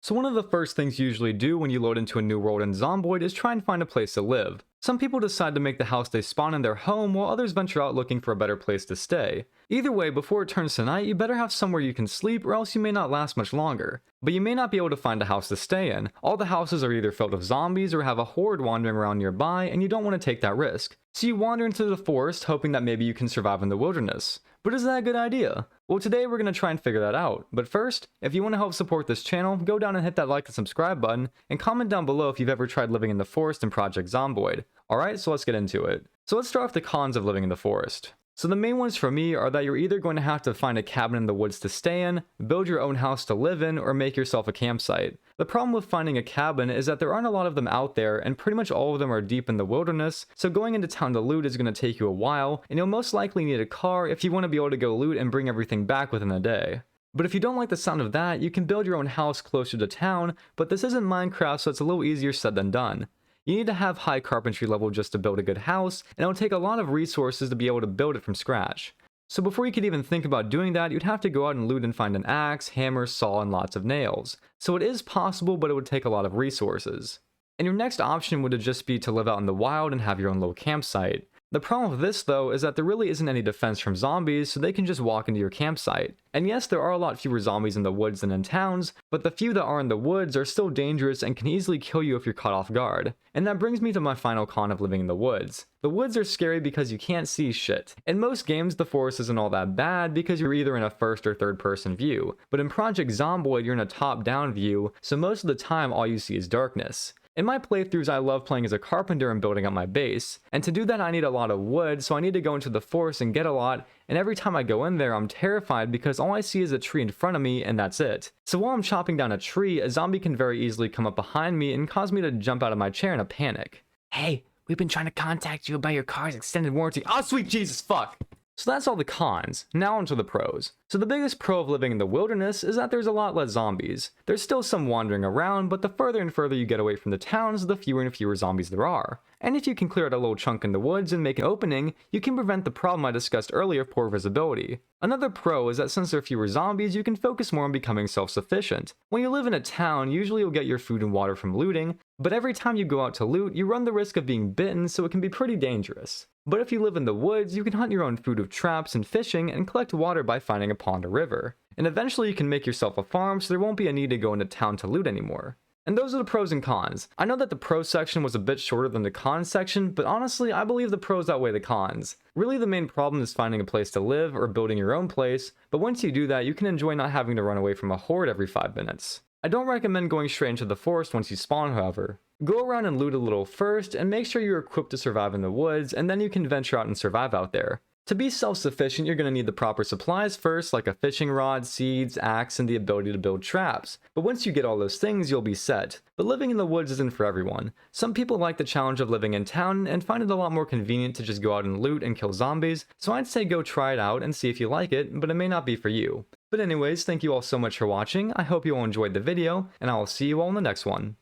So one of the first things you usually do when you load into a new world in Zomboid is try and find a place to live. Some people decide to make the house they spawn in their home, while others venture out looking for a better place to stay. Either way, before it turns to night, you better have somewhere you can sleep, or else you may not last much longer. But you may not be able to find a house to stay in. All the houses are either filled with zombies or have a horde wandering around nearby, and you don't want to take that risk. So you wander into the forest, hoping that maybe you can survive in the wilderness. But is that a good idea? Well, today we're going to try and figure that out. But first, if you want to help support this channel, go down and hit that like and subscribe button, and comment down below if you've ever tried living in the forest in Project Zomboid. Alright, so let's get into it. So let's start with the cons of living in the forest. So the main ones for me are that you're either going to have to find a cabin in the woods to stay in, build your own house to live in, or make yourself a campsite. The problem with finding a cabin is that there aren't a lot of them out there, and pretty much all of them are deep in the wilderness, so going into town to loot is going to take you a while, and you'll most likely need a car if you want to be able to go loot and bring everything back within a day. But if you don't like the sound of that, you can build your own house closer to town, but this isn't Minecraft, so it's a little easier said than done. You need to have high carpentry level just to build a good house, and it'll take a lot of resources to be able to build it from scratch. So before you could even think about doing that, you'd have to go out and loot and find an axe, hammer, saw, and lots of nails. So it is possible, but it would take a lot of resources. And your next option would just be to live out in the wild and have your own little campsite. The problem with this though is that there really isn't any defense from zombies, so they can just walk into your campsite. And yes, there are a lot fewer zombies in the woods than in towns, but the few that are in the woods are still dangerous and can easily kill you if you're caught off guard. And that brings me to my final con of living in the woods. The woods are scary because you can't see shit. In most games, the forest isn't all that bad because you're either in a first or third person view, but in Project Zomboid you're in a top down view, so most of the time all you see is darkness. In my playthroughs, I love playing as a carpenter and building up my base, and to do that I need a lot of wood, so I need to go into the forest and get a lot, and every time I go in there I'm terrified because all I see is a tree in front of me and that's it. So while I'm chopping down a tree, a zombie can very easily come up behind me and cause me to jump out of my chair in a panic. Hey, we've been trying to contact you about your car's extended warranty. Oh sweet Jesus, fuck! So that's all the cons. Now onto the pros. So the biggest pro of living in the wilderness is that there's a lot less zombies. There's still some wandering around, but the further and further you get away from the towns, the fewer and fewer zombies there are. And if you can clear out a little chunk in the woods and make an opening, you can prevent the problem I discussed earlier of poor visibility. Another pro is that since there are fewer zombies, you can focus more on becoming self-sufficient. When you live in a town, usually you'll get your food and water from looting, but every time you go out to loot, you run the risk of being bitten, so it can be pretty dangerous. But if you live in the woods, you can hunt your own food with traps and fishing and collect water by finding a pond or river. And eventually you can make yourself a farm, so there won't be a need to go into town to loot anymore. And those are the pros and cons. I know that the pros section was a bit shorter than the cons section, but honestly, I believe the pros outweigh the cons. Really, the main problem is finding a place to live or building your own place, but once you do that, you can enjoy not having to run away from a horde every 5 minutes. I don't recommend going straight into the forest once you spawn, however. Go around and loot a little first, and make sure you're equipped to survive in the woods, and then you can venture out and survive out there. To be self-sufficient, you're going to need the proper supplies first, like a fishing rod, seeds, axe, and the ability to build traps. But once you get all those things, you'll be set. But living in the woods isn't for everyone. Some people like the challenge of living in town and find it a lot more convenient to just go out and loot and kill zombies, so I'd say go try it out and see if you like it, but it may not be for you. But anyways, thank you all so much for watching, I hope you all enjoyed the video, and I will see you all in the next one.